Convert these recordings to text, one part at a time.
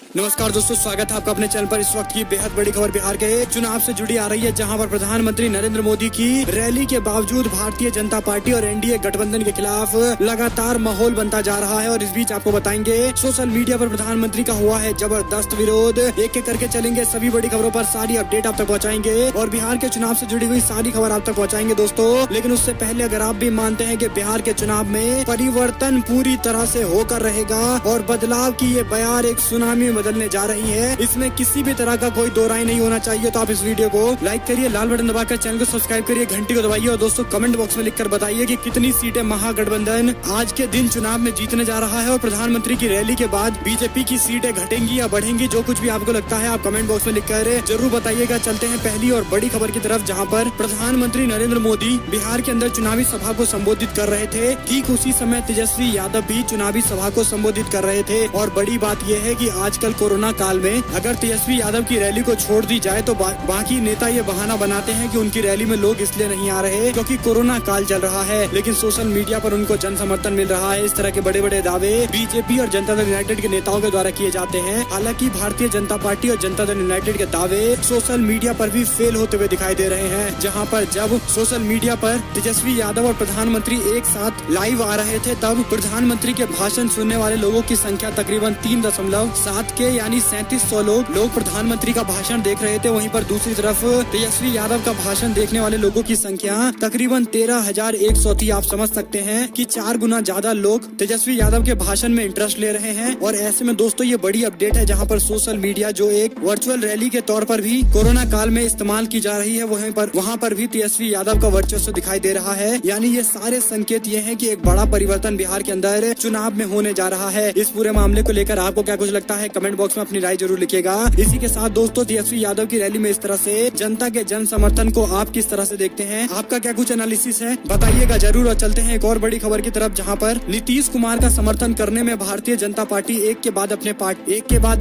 नमस्कार दोस्तों, स्वागत है आपका अपने चैनल पर। इस वक्त की बेहद बड़ी खबर बिहार के चुनाव से जुड़ी आ रही है, जहां पर प्रधानमंत्री नरेंद्र मोदी की रैली के बावजूद भारतीय जनता पार्टी और एनडीए गठबंधन के खिलाफ लगातार माहौल बनता जा रहा है। और इस बीच आपको बताएंगे सोशल मीडिया पर प्रधानमंत्री का हुआ है जबरदस्त विरोध। एक एक करके चलेंगे, सभी बड़ी खबरों पर सारी अपडेट आप तक पहुँचाएंगे और बिहार के चुनाव से जुड़ी हुई सारी खबर आप तक पहुँचाएंगे दोस्तों। लेकिन उससे पहले अगर आप भी मानते हैं कि बिहार के चुनाव में परिवर्तन पूरी तरह से होकर रहेगा और बदलाव की ये बयार एक सुनामी बदलने जा रही है, इसमें किसी भी तरह का कोई दो राय नहीं होना चाहिए। तो आप इस वीडियो को लाइक करिए, लाल बटन दबाकर चैनल को सब्सक्राइब करिए, घंटी को दबाइए और दोस्तों कमेंट बॉक्स में लिखकर बताइए कि कितनी सीटें महागठबंधन आज के दिन चुनाव में जीतने जा रहा है। और प्रधानमंत्री की रैली के बाद बीजेपी की सीटें घटेंगी या बढ़ेंगी, जो कुछ भी आपको लगता है आप कमेंट बॉक्स में लिखकर जरूर बताइएगा। चलते हैं पहली और बड़ी खबर की तरफ, जहाँ पर प्रधानमंत्री नरेंद्र मोदी बिहार के अंदर चुनावी सभा को संबोधित कर रहे थे। ठीक उसी समय तेजस्वी यादव भी चुनावी सभा को संबोधित कर रहे थे। और बड़ी बात यह है कि आजकल कोरोना काल में अगर तेजस्वी यादव की रैली को छोड़ दी जाए तो बाकी नेता ये बहाना बनाते हैं कि उनकी रैली में लोग इसलिए नहीं आ रहे क्योंकि कोरोना काल चल रहा है। लेकिन सोशल मीडिया पर उनको जन समर्थन मिल रहा है। इस तरह के बड़े बड़े दावे बीजेपी और जनता दल यूनाइटेड के नेताओं के द्वारा किए जाते हैं। हालांकि भारतीय जनता पार्टी और जनता दल यूनाइटेड के दावे सोशल मीडिया पर भी फेल होते हुए दिखाई दे रहे हैं। जहाँ पर जब सोशल मीडिया पर तेजस्वी यादव और प्रधानमंत्री एक साथ लाइव आ रहे थे, तब प्रधानमंत्री के भाषण सुनने वाले लोगों की संख्या तकरीबन 3.7 के यानी 3700 लोग प्रधानमंत्री का भाषण देख रहे थे। वहीं पर दूसरी तरफ तेजस्वी यादव का भाषण देखने वाले लोगों की संख्या तकरीबन 13,100 थी। आप समझ सकते हैं कि 4 गुना ज्यादा लोग तेजस्वी यादव के भाषण में इंटरेस्ट ले रहे हैं। और ऐसे में दोस्तों ये बड़ी अपडेट है, जहां पर सोशल मीडिया जो एक वर्चुअल रैली के तौर पर भी कोरोना काल में इस्तेमाल की जा रही है, वहाँ पर भी तेजस्वी यादव का वर्चस्व दिखाई दे रहा है। यानी ये सारे संकेत ये है कि एक बड़ा परिवर्तन बिहार के अंदर चुनाव में होने जा रहा है। इस पूरे मामले को लेकर आपको क्या कुछ लगता है, कमेंट बॉक्स में अपनी राय जरूर लिखिएगा। इसी के साथ दोस्तों तेजस्वी यादव की रैली में इस तरह से जनता के जन समर्थन को आप किस तरह से देखते हैं, आपका क्या कुछ एनालिसिस है, बताइएगा जरूर। और चलते हैं एक और बड़ी खबर की तरफ, जहां पर नीतीश कुमार का समर्थन करने में भारतीय जनता पार्टी एक के बाद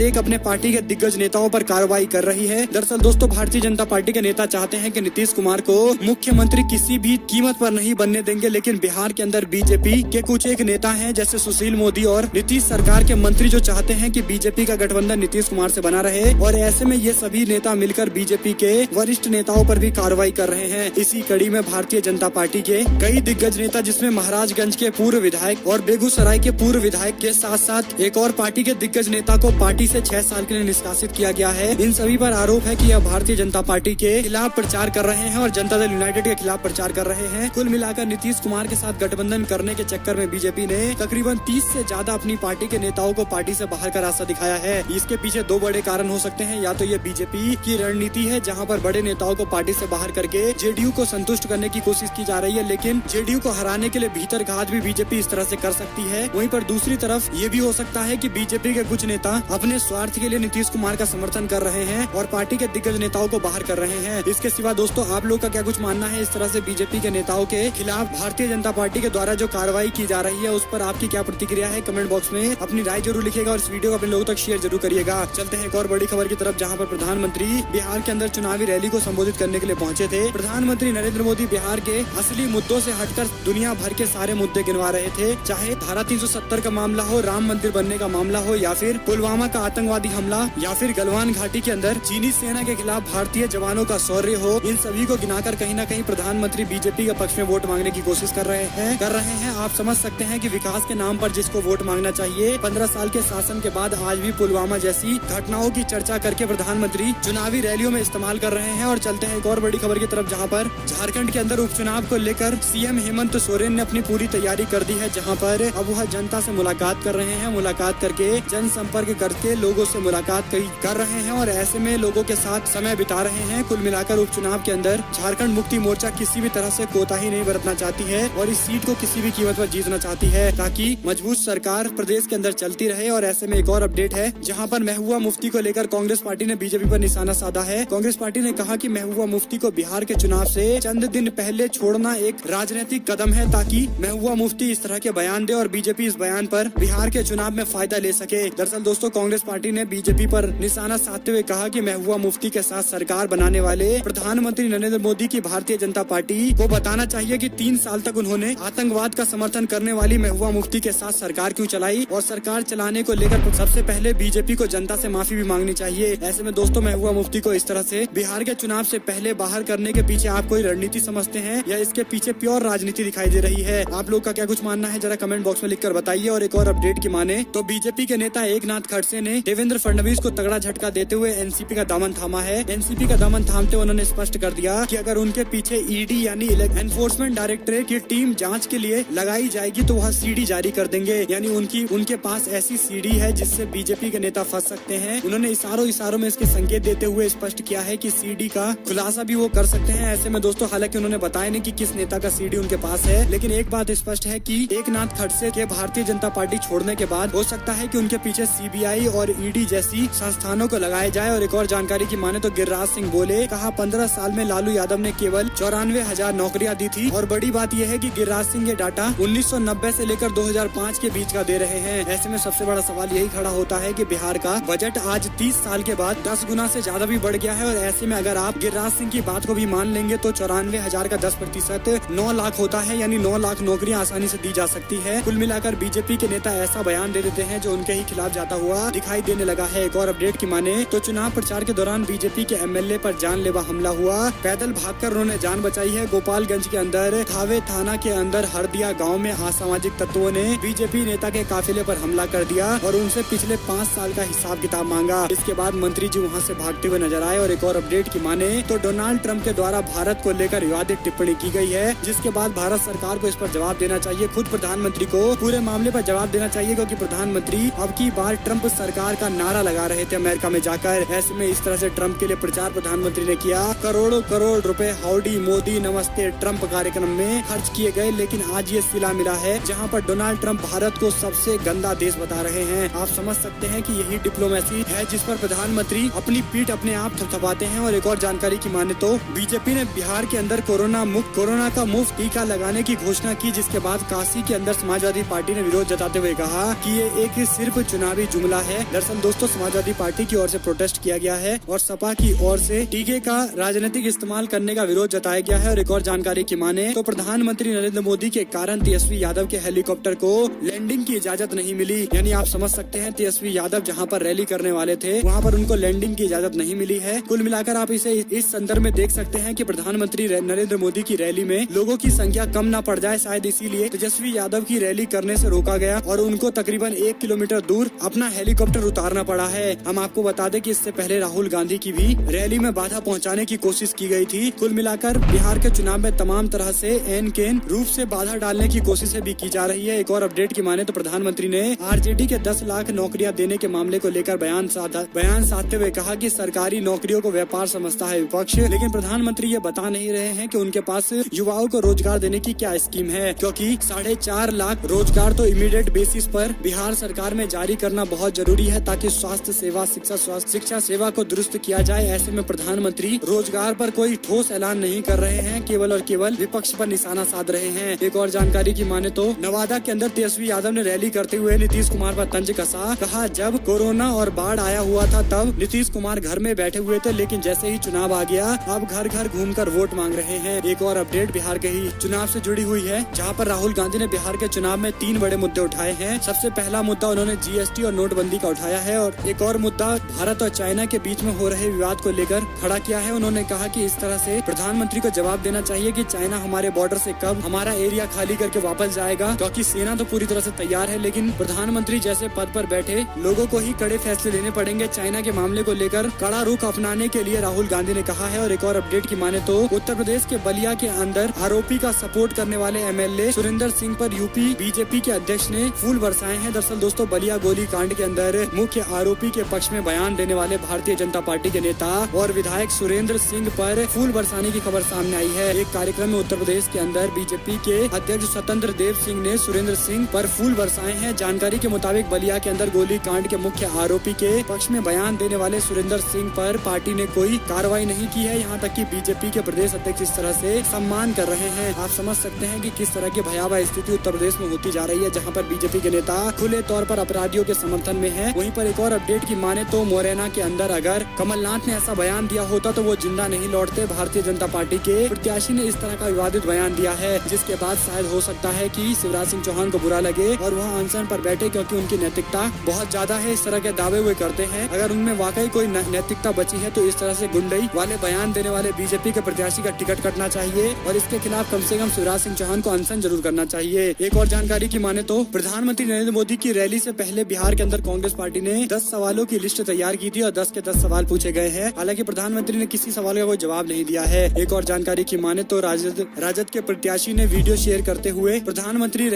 एक अपने पार्टी के दिग्गज नेताओं पर कार्रवाई कर रही है। दरअसल दोस्तों भारतीय जनता पार्टी के नेता चाहते हैं कि नीतीश कुमार को मुख्यमंत्री किसी भी कीमत पर नहीं बनने देंगे। लेकिन बिहार के अंदर बीजेपी के कुछ एक नेता हैं जैसे सुशील मोदी और नीतीश सरकार के मंत्री, जो चाहते हैं कि बीजेपी का गठबंधन नीतीश कुमार से बना रहे। और ऐसे में ये सभी नेता मिलकर बीजेपी के वरिष्ठ नेताओं पर भी कार्रवाई कर रहे हैं। इसी कड़ी में भारतीय जनता पार्टी के कई दिग्गज नेता, जिसमें महाराजगंज के पूर्व विधायक और बेगूसराय के पूर्व विधायक के साथ साथ एक और पार्टी के दिग्गज नेता को पार्टी से 6 साल के लिए निष्कासित किया गया है। इन सभी पर आरोप है कि यह भारतीय जनता पार्टी के खिलाफ प्रचार कर रहे हैं और जनता दल यूनाइटेड के खिलाफ प्रचार कर रहे हैं। कुल मिलाकर नीतीश कुमार के साथ गठबंधन करने के चक्कर में बीजेपी ने तकरीबन 30 से ज्यादा अपनी पार्टी के नेताओं को पार्टी से बाहर का रास्ता दिखाया है। इसके पीछे 2 बड़े कारण हो सकते हैं। या तो ये बीजेपी की रणनीति है, जहां पर बड़े नेताओं को पार्टी से बाहर करके जेडीयू को संतुष्ट करने की कोशिश की जा रही है। लेकिन जेडीयू को हराने के लिए भीतर घात भी बीजेपी इस तरह से कर सकती है। वहीं पर दूसरी तरफ ये भी हो सकता है कि बीजेपी के कुछ नेता अपने स्वार्थ के लिए नीतीश कुमार का समर्थन कर रहे हैं और पार्टी के दिग्गज नेताओं को बाहर कर रहे हैं। इसके सिवा दोस्तों आप लोग का क्या कुछ मानना है इस तरह से बीजेपी के नेताओं के खिलाफ भारतीय जनता पार्टी के द्वारा जो कार्रवाई की जा रही है, उस पर आपकी क्या प्रतिक्रिया है, कमेंट बॉक्स में अपनी राय जरूर लिखिएगा और इस वीडियो को अपने लोगों तक शेयर जरूर करिएगा। चलते हैं एक और बड़ी खबर की तरफ, जहां पर प्रधानमंत्री बिहार के अंदर चुनावी रैली को संबोधित करने के लिए पहुंचे थे। प्रधानमंत्री नरेंद्र मोदी बिहार के असली मुद्दों से हटकर दुनिया भर के सारे मुद्दे गिनवा रहे थे, चाहे धारा 370 का मामला हो, राम मंदिर बनने का मामला हो, या फिर पुलवामा का आतंकवादी हमला, या फिर गलवान घाटी के अंदर चीनी सेना के खिलाफ भारतीय जवानों का शौर्य हो। इन सभी को गिनाकर कहीं न कहीं प्रधानमंत्री बीजेपी के पक्ष में वोट मांगने की कोशिश कर रहे हैं। आप समझ सकते हैं कि विकास के नाम पर जिसको वोट मांगना चाहिए, 15 साल के शासन के बाद आज भी पुलवामा जैसी घटनाओं की चर्चा करके प्रधानमंत्री चुनावी रैलियों में इस्तेमाल कर रहे हैं। और चलते हैं एक और बड़ी खबर की तरफ, जहां पर झारखंड के अंदर उपचुनाव को लेकर सीएम हेमंत सोरेन ने अपनी पूरी तैयारी कर दी है, जहां पर अब वह जनता से मुलाकात कर रहे हैं। मुलाकात करके जनसंपर्क करके लोगों से मुलाकात कर रहे हैं और ऐसे में लोगों के साथ समय बिता रहे हैं। कुल मिलाकर उपचुनाव के अंदर झारखंड मुक्ति मोर्चा किसी भी तरह से कोताही नहीं बरतना चाहती है और इस सीट को किसी भी कीमत पर जीतना चाहती है, ताकि मजबूत सरकार प्रदेश के अंदर चलती रहे। और ऐसे में एक और अपडेट है, जहां पर महबूबा मुफ्ती को लेकर कांग्रेस पार्टी ने बीजेपी पर निशाना साधा है। कांग्रेस पार्टी ने कहा कि महबूबा मुफ्ती को बिहार के चुनाव से चंद दिन पहले छोड़ना एक राजनीतिक कदम है, ताकि महबूबा मुफ्ती इस तरह के बयान दे और बीजेपी इस बयान पर बिहार के चुनाव में फायदा ले सके। दरअसल दोस्तों कांग्रेस पार्टी ने बीजेपी पर निशाना साधते हुए कहा कि महबूबा मुफ्ती के साथ सरकार बनाने वाले प्रधानमंत्री नरेंद्र मोदी की भारतीय जनता पार्टी को बताना चाहिए कि 3 साल तक उन्होंने आतंकवाद का समर्थन करने वाली महबूबा मुफ्ती के साथ सरकार क्यों चलाई और सरकार चलाने को लेकर सबसे पहले बीजेपी को जनता से माफी भी मांगनी चाहिए। ऐसे में दोस्तों महबूबा मुफ्ती को इस तरह से बिहार के चुनाव से पहले बाहर करने के पीछे आप कोई रणनीति समझते हैं या इसके पीछे प्योर राजनीति दिखाई दे रही है? आप लोग का क्या कुछ मानना है जरा कमेंट बॉक्स में लिखकर बताइए। और एक और अपडेट की माने तो बीजेपी के नेता एकनाथ खड़से ने देवेंद्र फडणवीस को तगड़ा झटका देते हुए एनसीपी का दामन थामा है। एनसीपी का दामन थामते उन्होंने स्पष्ट कर दिया कि अगर उनके पीछे ईडी यानी एनफोर्समेंट डायरेक्टरेट की टीम जांच के लिए लगाई जाएगी तो वह सीडी जारी कर देंगे। यानी उनके पास ऐसी सीडी है जिससे बीजेपी के नेता फंस सकते हैं। उन्होंने इशारों में इसके संकेत देते हुए स्पष्ट किया है कि सीडी का खुलासा भी वो कर सकते हैं। ऐसे में दोस्तों हालांकि उन्होंने बताया नहीं कि किस नेता का सीडी उनके पास है, लेकिन एक बात स्पष्ट है कि एकनाथ खड़से के भारतीय जनता पार्टी छोड़ने के बाद हो सकता है कि उनके पीछे सीबीआई और ईडी जैसी संस्थानों को लगाया जाए। और एक और जानकारी की माने तो गिरिराज सिंह बोले, कहा 15 साल में लालू यादव ने केवल 94,000 नौकरियां दी थी। और बड़ी बात यह है कि गिरिराज सिंह ये डाटा 1990 से लेकर 2005 के बीच का दे रहे हैं। ऐसे में सबसे बड़ा सवाल यही खड़ा होता है कि बिहार का बजट आज 30 साल के बाद 10 गुना से ज्यादा भी बढ़ गया है। और ऐसे में अगर आप गिरिराज सिंह की बात को भी मान लेंगे तो 94,000 का 10% 9 लाख होता है। यानी 9 लाख नौकरियां आसानी से दी जा सकती है। कुल मिलाकर बीजेपी के नेता ऐसा बयान दे देते हैं जो उनके ही खिलाफ जाता हुआ दिखाई देने लगा है। एक और अपडेट की माने तो चुनाव प्रचार के दौरान बीजेपी के एमएलए पर जानलेवा हमला हुआ। पैदल भागकर उन्होंने जान बचाई है। गोपालगंज के अंदर थावे थाना के अंदर हरदिया गांव में असामाजिक तत्वों ने बीजेपी नेता के काफिले पर हमला कर दिया और उनसे पिछले 5 साल का हिसाब किताब मांगा। इसके बाद मंत्री जी वहां से भागते हुए नजर आए। और एक और अपडेट की माने तो डोनाल्ड ट्रंप के द्वारा भारत को लेकर विवादित टिप्पणी की गई है, जिसके बाद भारत सरकार को इस पर जवाब देना चाहिए। खुद प्रधानमंत्री को पूरे मामले पर जवाब देना चाहिए, क्योंकि प्रधानमंत्री अब की बार ट्रंप सरकार का नारा लगा रहे थे अमेरिका में जाकर। ऐसे में इस तरह से ट्रंप के लिए प्रचार प्रधानमंत्री ने किया। करोड़ों करोड़ रुपए हाउडी मोदी नमस्ते ट्रंप कार्यक्रम में खर्च किए गए, लेकिन आज ये सिला मिला है जहां पर डोनाल्ड ट्रंप भारत को सबसे गंदा देश बता रहे हैं। आप समझ सकते हैं कि यही डिप्लोमेसी है जिस पर प्रधानमंत्री अपनी पीठ अपने आप थपथपाते हैं। और एक और जानकारी की माने तो बीजेपी ने बिहार के अंदर कोरोना का मुफ्त टीका लगाने की घोषणा की, जिसके बाद काशी के अंदर समाजवादी पार्टी ने विरोध जताते हुए कहा कि ये एक सिर्फ चुनावी जुमला है। दरअसल दोस्तों समाजवादी पार्टी की ओर से प्रोटेस्ट किया गया है और सपा की ओर से टीके का राजनीतिक इस्तेमाल करने का विरोध जताया गया है। और एक और जानकारी की माने तो प्रधानमंत्री नरेंद्र मोदी के कारण तेजस्वी यादव के हेलीकॉप्टर को लैंडिंग की इजाजत नहीं मिली। यानी आप समझ सकते हैं तेजस्वी यादव जहां पर रैली करने वाले थे वहां पर उनको लैंडिंग की इजाजत नहीं मिली है। कुल मिलाकर आप इसे इस संदर्भ में देख सकते हैं कि प्रधानमंत्री नरेंद्र मोदी की रैली में लोगों की संख्या कम न पड़ जाए, शायद इसीलिए तेजस्वी यादव की रैली करने से रोका गया और उनको तकरीबन 1 किलोमीटर दूर अपना हेलीकॉप्टर उतारना पड़ा है। हम आपको बता दें कि इससे पहले राहुल गांधी की भी रैली में बाधा पहुंचाने की कोशिश की गई थी। कुल मिलाकर बिहार के चुनाव में तमाम तरह से एन केन रूप से बाधा डालने की कोशिशें भी की जा रही है। एक और अपडेट की माने तो प्रधानमंत्री ने आरजेडी के 10 लाख नौकरियां देने के मामले को लेकर बयान साधते हुए कहा कि सरकारी नौकरियों को व्यापार समझता है विपक्ष, लेकिन प्रधानमंत्री ये बता नहीं रहे हैं कि उनके पास युवाओं को रोजगार देने की क्या स्कीम है, क्योंकि 4.5 लाख रोजगार तो इमीडिएट बेसिस पर बिहार सरकार में जारी करना बहुत जरूरी है ताकि स्वास्थ्य सेवा शिक्षा सेवा को दुरुस्त किया जाए। ऐसे में प्रधानमंत्री रोजगार पर कोई ठोस ऐलान नहीं कर रहे हैं, केवल और केवल विपक्ष पर निशाना साध रहे हैं। एक और जानकारी की माने तो नवादा के अंदर तेजस्वी यादव ने रैली करते हुए नीतीश कुमार पर तंज कसा। कहा जब कोरोना और बाढ़ आया हुआ था तब नीतीश कुमार घर में बैठे हुए थे, लेकिन जैसे ही चुनाव आ गया अब घर घर घूमकर वोट मांग रहे हैं। एक और अपडेट बिहार के ही चुनाव से जुड़ी हुई है, जहां पर राहुल गांधी ने बिहार के चुनाव में 3 बड़े मुद्दे उठाए हैं। सबसे पहला मुद्दा उन्होंने जीएसटी और नोटबंदी का उठाया है और एक और मुद्दा भारत और चाइना के बीच में हो रहे विवाद को लेकर खड़ा किया है। उन्होंने कहा कि इस तरह से प्रधानमंत्री को जवाब देना चाहिए कि चाइना हमारे बॉर्डर से कब हमारा एरिया खाली करके वापस जाएगा, क्योंकि सेना तो पूरी तरह से तैयार है, लेकिन प्रधानमंत्री जैसे पद पर बैठे लोगों को ही कड़े फैसले लेने पड़ेंगे। चाइना के मामले को लेकर कड़ा रुख अपनाने के लिए राहुल गांधी ने कहा है। और एक और अपडेट की माने तो उत्तर प्रदेश के बलिया के अंदर आरोपी का सपोर्ट करने वाले एमएलए सुरेंद्र सिंह पर यूपी बीजेपी के अध्यक्ष ने फूल बरसाए हैं। दरअसल दोस्तों बलिया गोली कांड के अंदर मुख्य आरोपी के पक्ष में बयान देने वाले भारतीय जनता पार्टी के नेता और विधायक सुरेंद्र सिंह पर फूल बरसाने की खबर सामने आई है। एक कार्यक्रम में उत्तर प्रदेश के अंदर बीजेपी के अध्यक्ष स्वतंत्र देव सिंह ने सुरेंद्र सिंह पर फूल बरसाए हैं। जानकारी के मुताबिक बलिया के अंदर गोली कांड के मुख्य आरोपी के पक्ष में बयान देने वाले सुरेंद्र सिंह पर पार्टी ने कोई कार्रवाई नहीं की है। यहाँ तक कि बीजेपी के प्रदेश अध्यक्ष इस तरह से सम्मान कर रहे हैं। आप समझ सकते हैं कि किस तरह की भयावह स्थिति उत्तर प्रदेश में होती जा रही है, जहाँ पर बीजेपी के नेता खुले तौर पर अपराधियों के समर्थन में है। वहीं पर एक और अपडेट की माने तो मुरैना के अंदर अगर कमलनाथ ने ऐसा बयान दिया होता तो वो जिंदा नहीं लौटते। भारतीय जनता पार्टी के प्रत्याशी ने इस तरह का विवादित बयान दिया है, जिसके बाद शायद हो सकता है कि शिवराज सिंह चौहान को बुरा लगे और वह अनशन पर बैठे, क्योंकि उनकी नैतिकता बहुत ज्यादा वादा है, इस तरह के दावे वो करते हैं। अगर उनमें वाकई कोई नैतिकता बची है तो इस तरह से गुंडई वाले बयान देने वाले बीजेपी के प्रत्याशी का टिकट कटना चाहिए और इसके खिलाफ कम से कम शिवराज सिंह चौहान को अनशन जरूर करना चाहिए। एक और जानकारी की माने तो प्रधानमंत्री नरेंद्र मोदी की रैली से पहले बिहार के अंदर कांग्रेस पार्टी ने 10 सवालों की लिस्ट तैयार की थी और 10 के 10 सवाल पूछे गए हैं। हालांकि प्रधानमंत्री ने किसी सवाल का कोई जवाब नहीं दिया है। एक और जानकारी की माने तो राजद के प्रत्याशी ने वीडियो शेयर करते हुए प्रधानमंत्री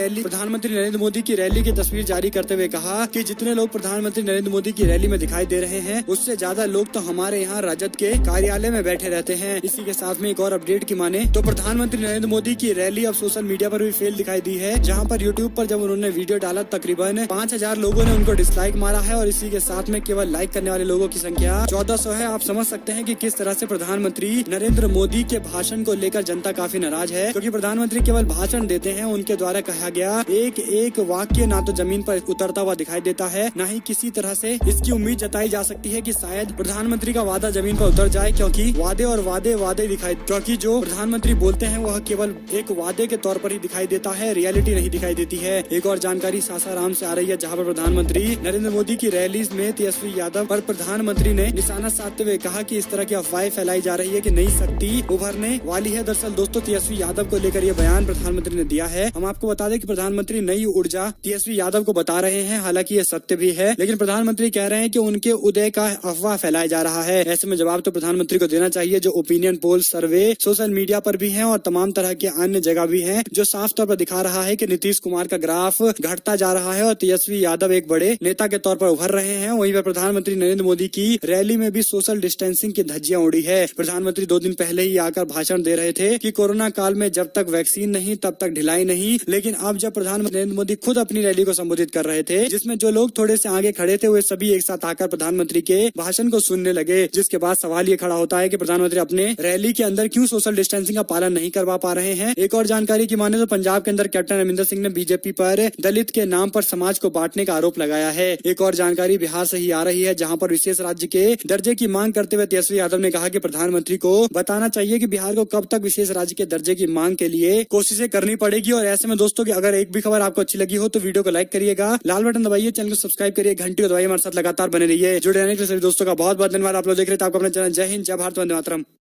नरेंद्र मोदी की रैली की तस्वीर जारी करते हुए कहा कि जितने लोग प्रधानमंत्री नरेंद्र मोदी की रैली में दिखाई दे रहे हैं उससे ज्यादा लोग तो हमारे यहाँ राजद के कार्यालय में बैठे रहते हैं। इसी के साथ में एक और अपडेट की माने तो प्रधानमंत्री नरेंद्र मोदी की रैली अब सोशल मीडिया पर भी फेल दिखाई दी है, जहां पर यूट्यूब पर जब उन्होंने वीडियो डाला तकरीबन 5000 लोगों ने उनको डिसलाइक मारा है और इसी के साथ में केवल लाइक करने वाले लोगों की संख्या 1400 है। आप समझ सकते हैं कि किस तरह से प्रधानमंत्री नरेंद्र मोदी के भाषण को लेकर जनता काफी नाराज है, क्योंकि प्रधानमंत्री केवल भाषण देते हैं, उनके द्वारा कहा गया एक एक वाक्य ना तो जमीन पर उतरता हुआ दिखाई देता है, न ही किसी तरह से इसकी उम्मीद जताई जा सकती है कि शायद प्रधानमंत्री का वादा जमीन पर उतर जाए, क्योंकि वादे और वादे दिखाई, क्योंकि जो प्रधानमंत्री बोलते हैं वह केवल एक वादे के तौर पर ही दिखाई देता है, रियलिटी नहीं दिखाई देती है। एक और जानकारी सासाराम से आ रही है, जहां पर प्रधानमंत्री नरेंद्र मोदी की रैली में तेजस्वी यादव पर प्रधानमंत्री ने निशाना साधते हुए कहा कि इस तरह की अफवाहें फैलाई जा रही है कि नई शक्ति उभरने वाली है। दरअसल दोस्तों तेजस्वी यादव को लेकर यह बयान प्रधानमंत्री ने दिया है। हम आपको बता दें कि प्रधानमंत्री नई ऊर्जा तेजस्वी यादव को बता रहे हैं, हालांकि ये सत्य भी है, लेकिन प्रधानमंत्री कह रहे हैं कि उनके उदय का अफवाह फैलाया जा रहा है। ऐसे में जवाब तो प्रधानमंत्री को देना चाहिए। जो ओपिनियन पोल सर्वे सोशल मीडिया पर भी है और तमाम तरह के अन्य जगह भी है, जो साफ तौर पर दिखा रहा है कि नीतीश कुमार का ग्राफ घटता जा रहा है और तेजस्वी यादव एक बड़े नेता के तौर पर उभर रहे हैं। वहीं पर प्रधानमंत्री नरेंद्र मोदी की रैली में भी सोशल डिस्टेंसिंग की धज्जियां उड़ी है। प्रधानमंत्री 2 दिन पहले ही आकर भाषण दे रहे थे कि कोरोना काल में जब तक वैक्सीन नहीं तब तक ढिलाई नहीं, लेकिन अब जब प्रधानमंत्री नरेंद्र मोदी खुद अपनी रैली को संबोधित कर रहे थे, जिसमें जो लोग थोड़े से आगे खड़े थे वे सभी एक साथ आकर प्रधानमंत्री के भाषण को सुनने लगे, जिसके बाद सवाल ये खड़ा होता है कि प्रधानमंत्री अपने रैली के अंदर क्यों सोशल डिस्टेंसिंग का पालन नहीं करवा पा रहे हैं। एक और जानकारी की माने तो पंजाब के अंदर कैप्टन अमरिंदर सिंह ने बीजेपी पर दलित के नाम पर समाज को बांटने का आरोप लगाया है। एक और जानकारी बिहार से ही आ रही है, जहां पर विशेष राज्य के दर्जे की मांग करते हुए तेजस्वी यादव ने कहा कि प्रधानमंत्री को बताना चाहिए कि बिहार को कब तक विशेष राज्य के दर्जे की मांग के लिए कोशिशें करनी पड़ेगी। और ऐसे में दोस्तों की अगर एक भी खबर आपको अच्छी लगी हो तो वीडियो को लाइक करिएगा, लाल बटन दबाइए, चैनल को सब्सक्राइब करिए, घंटी को दबाइए, हमारे साथ लगातार बने रहिए। जुड़े रहने के लिए सभी दोस्तों का बहुत बहुत धन्यवाद। आप लोग देख रहे थे आपको अपना चैनल। जय हिंद, जय भारत, वंदे मातरम।